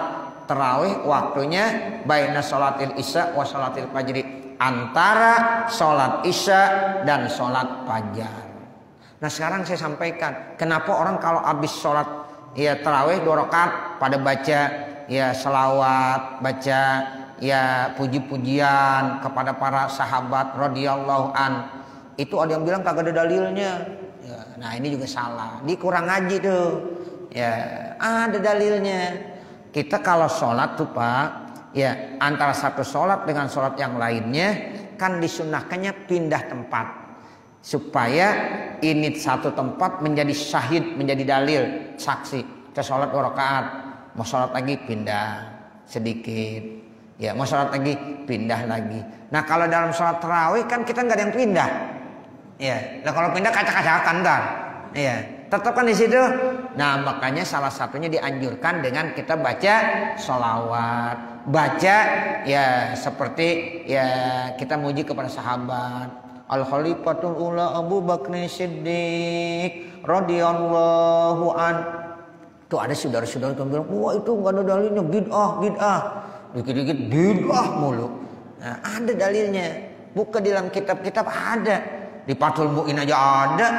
tarawih waktunya baina sholatil isya wa sholatil fajri, antara sholat isya dan sholat fajar. Nah sekarang saya sampaikan kenapa orang kalau habis sholat ya tarawih 2 rakaat pada baca ya selawat, baca ya puji-pujian kepada para sahabat radhiyallahu an. Itu ada yang bilang kagak ada dalilnya. Ya, nah ini juga salah. Dia kurang ngaji tuh. Ya ada dalilnya. Kita kalau sholat tuh Pak, ya antara satu sholat dengan sholat yang lainnya kan disunahkannya pindah tempat supaya ini satu tempat menjadi syahid, menjadi dalil, saksi. Kita sholat 2 rakaat, mau sholat lagi pindah sedikit, ya mau sholat lagi pindah lagi. Nah kalau dalam sholat tarawih kan kita nggak ada yang pindah, ya. Nah kalau pindah kacak-kacakan kan, ya. Tetap kan di situ. Nah makanya salah satunya dianjurkan dengan kita baca sholawat, baca ya seperti ya kita muji kepada sahabat. Al Khalifatul Ula Abu Bakr Siddiq radhiyallahu an. Tuh ada saudara-saudara yang bilang, wah itu nggak ada dalilnya, bid'ah, dikit-dikit bid'ah mulu. Nah ada dalilnya. Buka di dalam kitab-kitab ada, di Fathul Mu'in aja ada.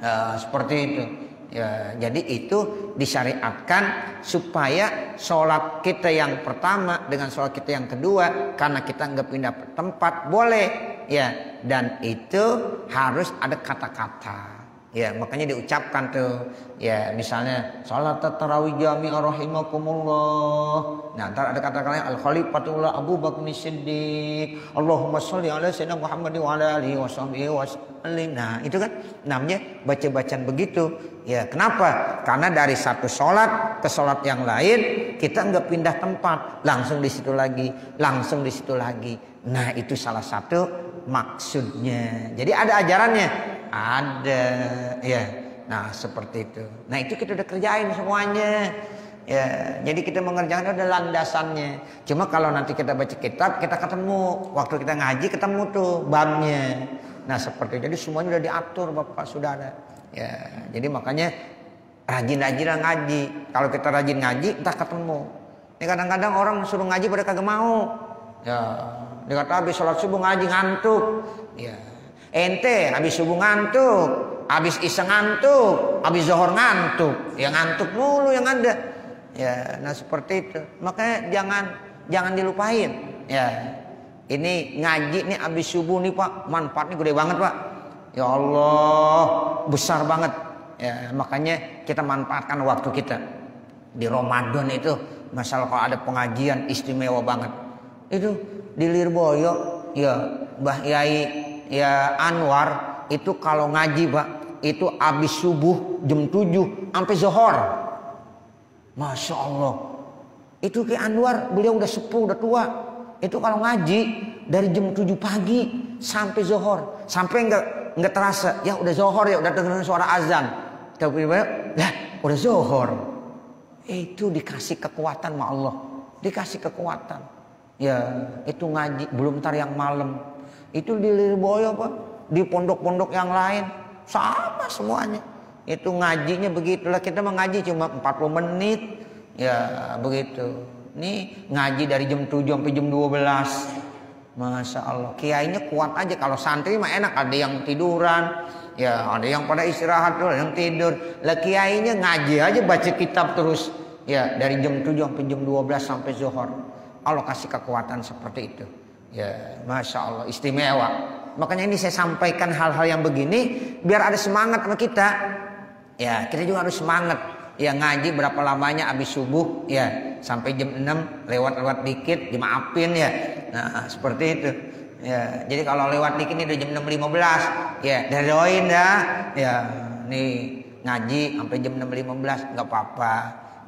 Ya, seperti itu. Ya, jadi itu disyariatkan supaya sholat kita yang pertama dengan sholat kita yang kedua, karena kita nggak pindah tempat boleh, ya. Dan itu harus ada kata-kata. Ya, makanya diucapkan tuh, ya misalnya sholat tarawih jami'ah rahimakumullah. Nah, ntar ada kata-kata al-khalifatul Abu Bakr Siddiq, Allahumma sholli ala sayyidina Muhammad wa ala alihi washabbihi wasallim. Nah, itu kan namanya baca-bacaan begitu. Ya, kenapa? Karena dari satu sholat ke sholat yang lain kita nggak pindah tempat, langsung di situ lagi, langsung di situ lagi. Nah, itu salah satu maksudnya. Jadi ada ajarannya. Ada, ya. Nah seperti itu. Nah itu kita udah kerjain semuanya. Ya, jadi kita mengerjakan ada landasannya. Cuma kalau nanti kita baca kitab, kita ketemu. Waktu kita ngaji ketemu tuh babnya. Nah seperti itu. Jadi semuanya udah diatur Bapak Saudara. Ya, jadi makanya rajin-rajin ngaji. Kalau kita rajin ngaji, entar ketemu. Ini kadang-kadang orang suruh ngaji pada kagak mau. Ya, dia kata habis sholat subuh ngaji ngantuk. Ya. Ente habis subuh ngantuk, habis isya ngantuk, habis zuhur ngantuk, ya ngantuk mulu yang ada. Ya, nah seperti itu. Makanya jangan dilupain. Ya, ini ngaji nih habis subuh nih Pak, manfaatnya gede banget Pak. Ya Allah, besar banget. Ya, makanya kita manfaatkan waktu kita di Ramadan itu. Masalah kalau ada pengajian istimewa banget. Itu di Lirboyo, ya Mbah Yai. Ya Anwar itu kalau ngaji Pak itu habis subuh jam 7 sampai zuhur. Masya Allah. Itu ke Anwar beliau udah sepuh udah tua. Itu kalau ngaji dari jam 7 pagi sampai zuhur. Sampai enggak terasa. Ya udah zuhur ya udah dengar suara azan. Tapi ya udah zuhur. Itu dikasih kekuatan sama Allah. Dikasih kekuatan. Ya itu ngaji belum tar yang malam. Itu di Lirboyo Pak, di pondok-pondok yang lain sama semuanya. Itu ngajinya begitulah, kita mengaji cuma 40 menit. Ya begitu. Nih ngaji dari jam 7 sampai jam 12. Masya Allah, kiainya kuat aja. Kalau santri mah enak, ada yang tiduran, ya ada yang pada istirahat, ada yang tidur. Lah kiainya ngaji aja, baca kitab terus. Ya dari jam 7 sampai jam 12 sampai zuhur. Allah kasih kekuatan seperti itu. Ya Masya Allah, istimewa. Makanya ini saya sampaikan hal-hal yang begini biar ada semangat sama kita. Ya kita juga harus semangat. Ya ngaji berapa lamanya habis subuh ya sampai jam 6, lewat-lewat dikit dimaafin ya. Nah seperti itu. Ya jadi kalau lewat dikit ini udah jam 6.15 ya doain dah. Ya nih ngaji sampai jam 6.15 nggak apa-apa.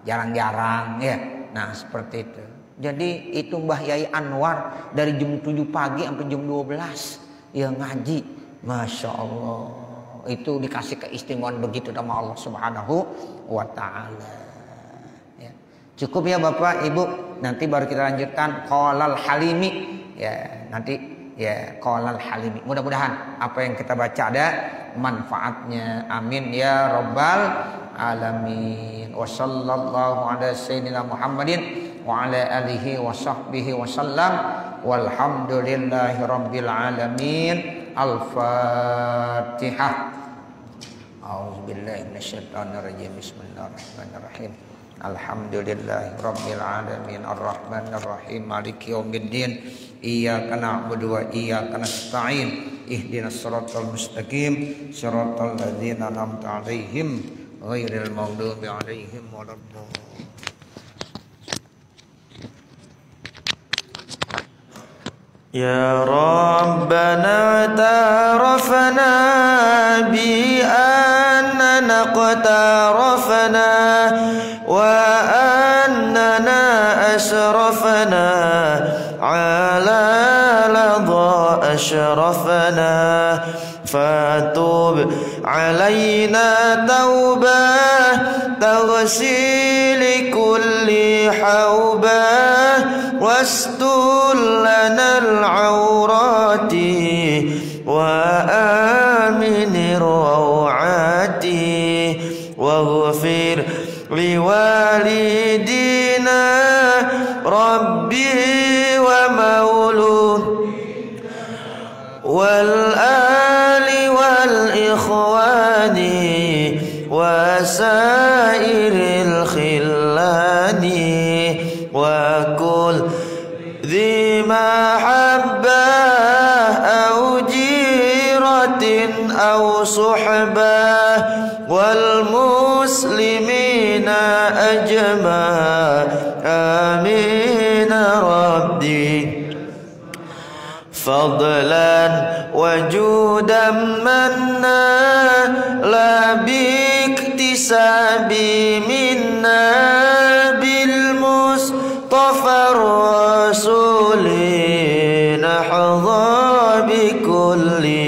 Jarang-jarang ya. Nah seperti itu. Jadi itu Mbah Yai Anwar dari jam 7 pagi sampai jam 12 ya ngaji. Masya Allah. Itu dikasih keistimewaan begitu sama Allah Subhanahu wa Ta'ala. Ya. Cukup ya Bapak Ibu. Nanti baru kita lanjutkan Qalal Halimi. Ya nanti ya Qalal Halimi. Mudah-mudahan apa yang kita baca ada manfaatnya. Amin ya Rabbal Alamin. Wa sallallahu ala sayyidina Muhammadin wa ala alihi wa sahbihi wa sallam. Walhamdulillahi rabbil alamin. Al-Fatihah. A'udzubillahi minasyaitonirrajim. Bismillahirrahmanirrahim. Alhamdulillahi rabbil alamin. Arrahmanir rahim. Maliki yaumiddin. Iyyaka na'budu wa iyyaka nasta'in. Ihdinas siratal mustaqim. Siratal ladzina an'amta 'alaihim ghairil maghdubi 'alaihim waladdallin. Ya Rabbana ta'arafna bi'annana qtarafna wa annana asrafna ala ladha ashrafna fatub alayna tawbah taghsili kulli hawbah wastur lana al-awrati wa aminir rawati waghfir liwalidina rabbi wa maulud wal ali wal ikhwani wa sairil khillani wa kul dhi mahabbah au jiratin au suhbah wal muslimina ajma amin rabbi fadlan wajudan manna la biktisabi minna bil mustafa rasulin hadha bikulli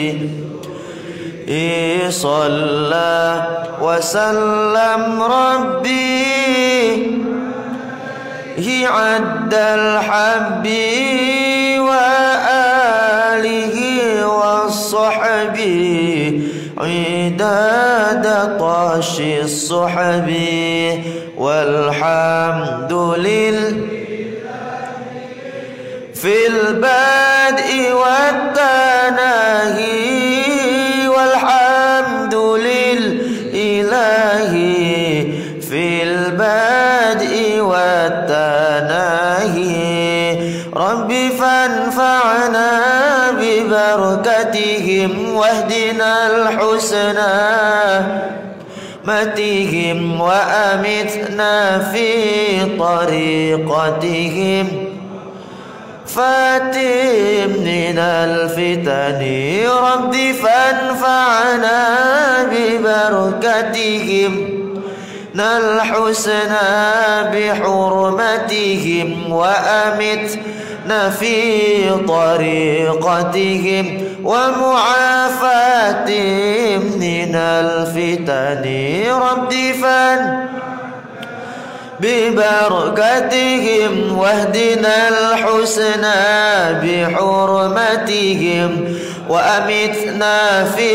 salla wa sallam rabbi hi addal habbi wa alihi wa sahbihi idada tashi sahbi walhamdulillah fil bad'i wat tanahi walhamdulillahi fil bad'i wat tanahi rabbi fanfa'na bi barakatihim wahdinal husna matihim wa amitna fi tariqatihim fatim minal fitani rabbi fanfa'na bi barakatihim nal husna bi hurmatihim wa amitna fi tariqatihim wa mu'afatim minal fitani rabbi fan ببركتهم واهدنا الحسنى بحرمتهم وأمتنا في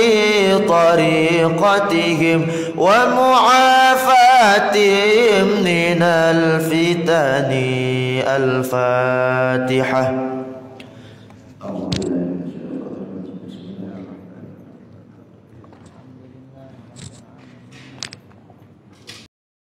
طريقتهم ومعافاتهم من الفتن. الفاتحة.